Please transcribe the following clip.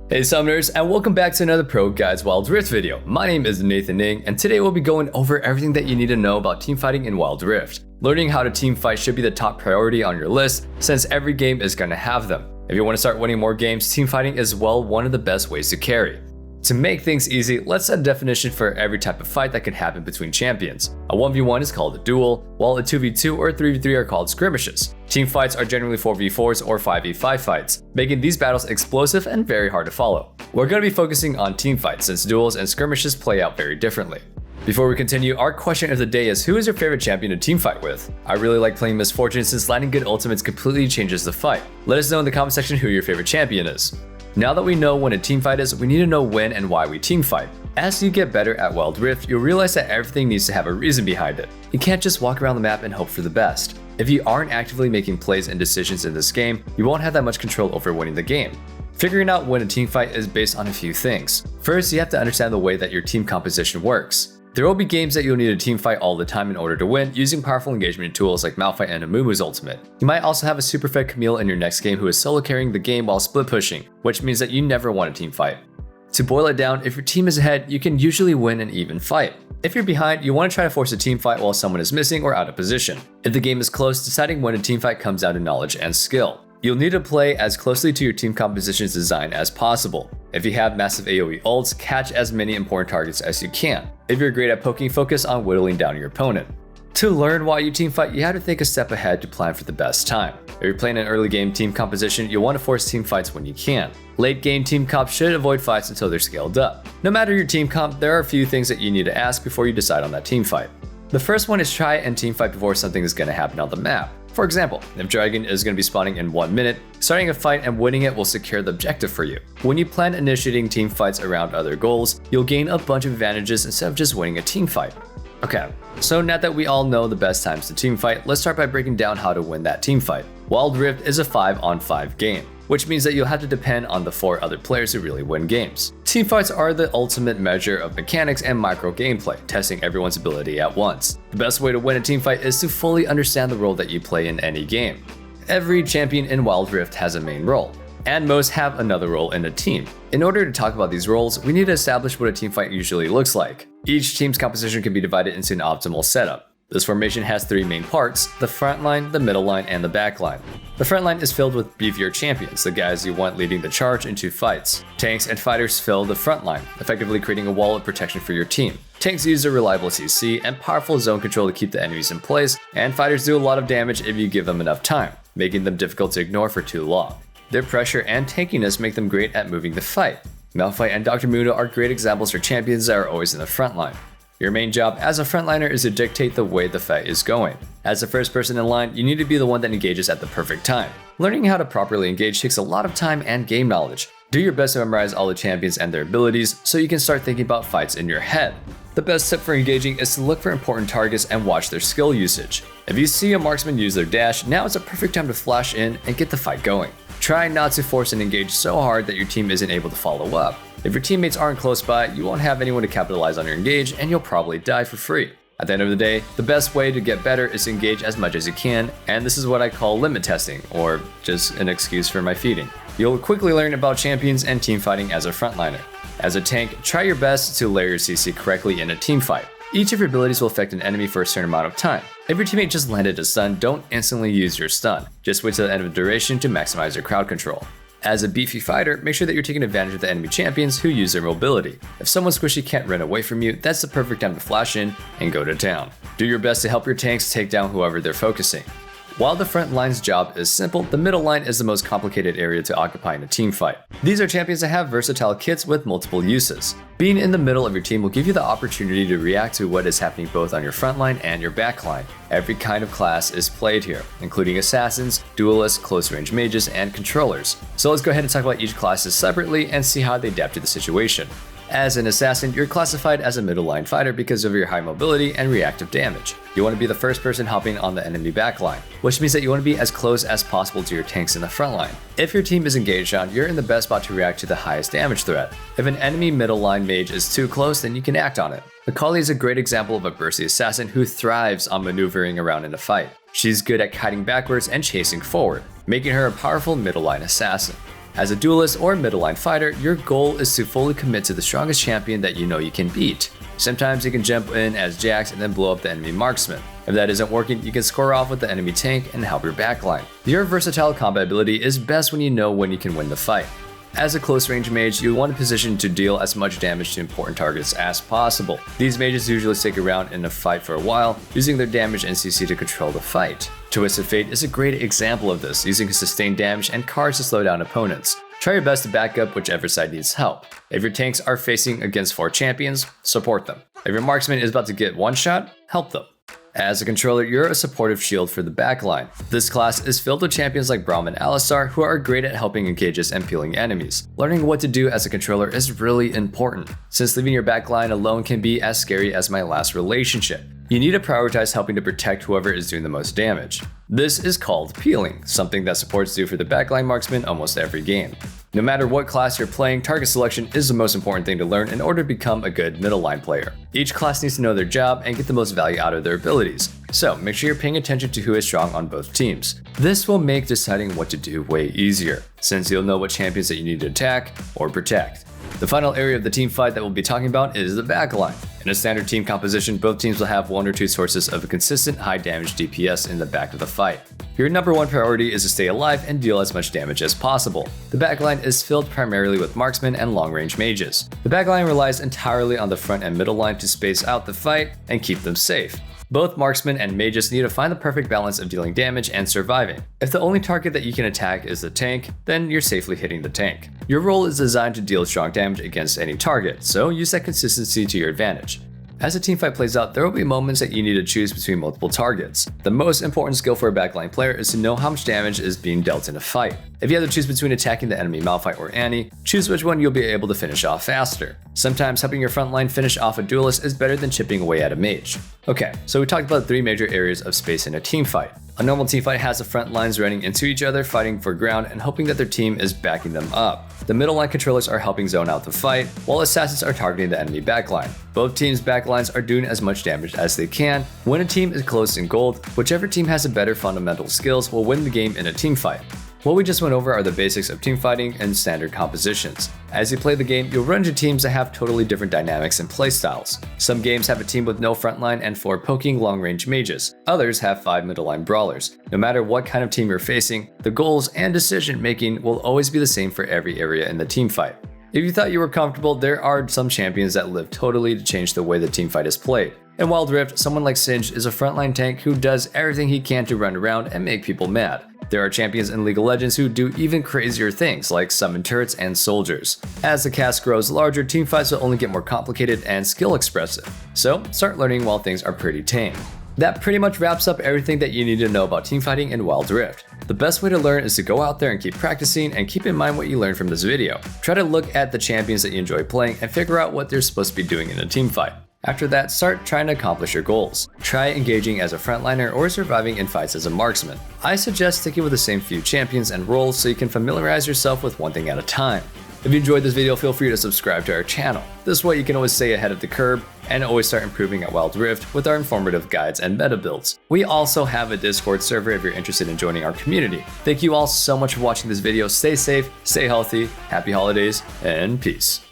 Hey Summoners, and welcome back to another ProGuides Wild Rift video. My name is Nathan Ning, and today we'll be going over everything that you need to know about teamfighting in Wild Rift. Learning how to teamfight should be the top priority on your list, since every game is going to have them. If you want to start winning more games, teamfighting is one of the best ways to carry. To make things easy, let's set a definition for every type of fight that can happen between champions. A 1v1 is called a duel, while a 2v2 or 3v3 are called skirmishes. Team fights are generally 4v4s or 5v5 fights, making these battles explosive and very hard to follow. We're going to be focusing on team fights since duels and skirmishes play out very differently. Before we continue, our question of the day is, who is your favorite champion to teamfight with? I really like playing Misfortune since landing good ultimates completely changes the fight. Let us know in the comment section who your favorite champion is. Now that we know what a teamfight is, we need to know when and why we teamfight. As you get better at Wild Rift, you'll realize that everything needs to have a reason behind it. You can't just walk around the map and hope for the best. If you aren't actively making plays and decisions in this game, you won't have that much control over winning the game. Figuring out when a teamfight is based on a few things. First, you have to understand the way that your team composition works. There will be games that you'll need to teamfight all the time in order to win, using powerful engagement tools like Malphite and Amumu's ultimate. You might also have a super fed Camille in your next game who is solo carrying the game while split pushing, which means that you never want to teamfight. To boil it down, if your team is ahead, you can usually win an even fight. If you're behind, you want to try to force a teamfight while someone is missing or out of position. If the game is close, deciding when a teamfight comes down to knowledge and skill. You'll need to play as closely to your team composition's design as possible. If you have massive AoE ults, catch as many important targets as you can. If you're great at poking, focus on whittling down your opponent. To learn why you teamfight, you have to think a step ahead to plan for the best time. If you're playing an early game team composition, you'll want to force team fights when you can. Late game team comp should avoid fights until they're scaled up. No matter your team comp, there are a few things that you need to ask before you decide on that team fight. The first one is try and teamfight before something is going to happen on the map. For example, if Dragon is going to be spawning in 1 minute, starting a fight and winning it will secure the objective for you. When you plan initiating team fights around other goals, you'll gain a bunch of advantages instead of just winning a team fight. Okay, so now that we all know the best times to teamfight, let's start by breaking down how to win that team fight. Wild Rift is a 5-on-5 game, which means that you'll have to depend on the 4 other players who really win games. Teamfights are the ultimate measure of mechanics and micro gameplay, testing everyone's ability at once. The best way to win a teamfight is to fully understand the role that you play in any game. Every champion in Wild Rift has a main role, and most have another role in a team. In order to talk about these roles, we need to establish what a teamfight usually looks like. Each team's composition can be divided into an optimal setup. This formation has 3 main parts: the front line, the middle line, and the back line. The front line is filled with beefier champions, the guys you want leading the charge into fights. Tanks and fighters fill the front line, effectively creating a wall of protection for your team. Tanks use a reliable CC and powerful zone control to keep the enemies in place, and fighters do a lot of damage if you give them enough time, making them difficult to ignore for too long. Their pressure and tankiness make them great at moving the fight. Malphite and Dr. Mundo are great examples for champions that are always in the front line. Your main job as a frontliner is to dictate the way the fight is going. As the first person in line, you need to be the one that engages at the perfect time. Learning how to properly engage takes a lot of time and game knowledge. Do your best to memorize all the champions and their abilities so you can start thinking about fights in your head. The best tip for engaging is to look for important targets and watch their skill usage. If you see a marksman use their dash, now is a perfect time to flash in and get the fight going. Try not to force and engage so hard that your team isn't able to follow up. If your teammates aren't close by, you won't have anyone to capitalize on your engage and you'll probably die for free. At the end of the day, the best way to get better is to engage as much as you can, and this is what I call limit testing, or just an excuse for my feeding. You'll quickly learn about champions and teamfighting as a frontliner. As a tank, try your best to layer your CC correctly in a teamfight. Each of your abilities will affect an enemy for a certain amount of time. If your teammate just landed a stun, don't instantly use your stun. Just wait till the end of the duration to maximize your crowd control. As a beefy fighter, make sure that you're taking advantage of the enemy champions who use their mobility. If someone squishy can't run away from you, that's the perfect time to flash in and go to town. Do your best to help your tanks take down whoever they're focusing. While the front line's job is simple, the middle line is the most complicated area to occupy in a team fight. These are champions that have versatile kits with multiple uses. Being in the middle of your team will give you the opportunity to react to what is happening both on your front line and your back line. Every kind of class is played here, including assassins, duelists, close-range mages, and controllers. So let's go ahead and talk about each class separately and see how they adapt to the situation. As an assassin, you're classified as a middle line fighter because of your high mobility and reactive damage. You want to be the first person hopping on the enemy backline, which means that you want to be as close as possible to your tanks in the front line. If your team is engaged on, you're in the best spot to react to the highest damage threat. If an enemy middle line mage is too close, then you can act on it. Akali is a great example of a bursty assassin who thrives on maneuvering around in a fight. She's good at kiting backwards and chasing forward, making her a powerful middle line assassin. As a duelist or middle line fighter, your goal is to fully commit to the strongest champion that you know you can beat. Sometimes you can jump in as Jax and then blow up the enemy marksman. If that isn't working, you can score off with the enemy tank and help your backline. Your versatile combat ability is best when you know when you can win the fight. As a close range mage, you want a position to deal as much damage to important targets as possible. These mages usually stick around in a fight for a while, using their damage and CC to control the fight. Twisted Fate is a great example of this, using sustained damage and cards to slow down opponents. Try your best to back up whichever side needs help. If your tanks are facing against 4 champions, support them. If your marksman is about to get one shot, help them. As a controller, you're a supportive shield for the backline. This class is filled with champions like Braum and Alistar who are great at helping engages and peeling enemies. Learning what to do as a controller is really important, since leaving your backline alone can be as scary as my last relationship. You need to prioritize helping to protect whoever is doing the most damage. This is called peeling, something that supports do for the backline marksman almost every game. No matter what class you're playing, target selection is the most important thing to learn in order to become a good middle line player. Each class needs to know their job and get the most value out of their abilities, so make sure you're paying attention to who is strong on both teams. This will make deciding what to do way easier, since you'll know what champions that you need to attack or protect. The final area of the team fight that we'll be talking about is the backline. In a standard team composition, both teams will have 1 or 2 sources of a consistent high damage DPS in the back of the fight. Your number 1 priority is to stay alive and deal as much damage as possible. The backline is filled primarily with marksmen and long-range mages. The backline relies entirely on the front and middle line to space out the fight and keep them safe. Both marksmen and mages need to find the perfect balance of dealing damage and surviving. If the only target that you can attack is the tank, then you're safely hitting the tank. Your role is designed to deal strong damage against any target, so use that consistency to your advantage. As a teamfight plays out, there will be moments that you need to choose between multiple targets. The most important skill for a backline player is to know how much damage is being dealt in a fight. If you have to choose between attacking the enemy Malphite or Annie, choose which one you'll be able to finish off faster. Sometimes helping your front line finish off a duelist is better than chipping away at a mage. Okay, so we talked about 3 major areas of space in a teamfight. A normal teamfight has the front lines running into each other, fighting for ground and hoping that their team is backing them up. The middle line controllers are helping zone out the fight, while assassins are targeting the enemy backline. Both teams' backlines are doing as much damage as they can. When a team is close in gold, whichever team has the better fundamental skills will win the game in a teamfight. What we just went over are the basics of teamfighting and standard compositions. As you play the game, you'll run into teams that have totally different dynamics and playstyles. Some games have a team with no frontline and 4 poking long-range mages. Others have 5 middle line brawlers. No matter what kind of team you're facing, the goals and decision making will always be the same for every area in the teamfight. If you thought you were comfortable, there are some champions that live totally to change the way the teamfight is played. In Wild Rift, someone like Singed is a frontline tank who does everything he can to run around and make people mad. There are champions in League of Legends who do even crazier things like summon turrets and soldiers. As the cast grows larger, teamfights will only get more complicated and skill expressive, so start learning while things are pretty tame. That pretty much wraps up everything that you need to know about teamfighting in Wild Rift. The best way to learn is to go out there and keep practicing and keep in mind what you learned from this video. Try to look at the champions that you enjoy playing and figure out what they're supposed to be doing in a teamfight. After that, start trying to accomplish your goals. Try engaging as a frontliner or surviving in fights as a marksman. I suggest sticking with the same few champions and roles so you can familiarize yourself with one thing at a time. If you enjoyed this video, feel free to subscribe to our channel. This way you can always stay ahead of the curve and always start improving at Wild Rift with our informative guides and meta builds. We also have a Discord server if you're interested in joining our community. Thank you all so much for watching this video. Stay safe, stay healthy, happy holidays, and peace.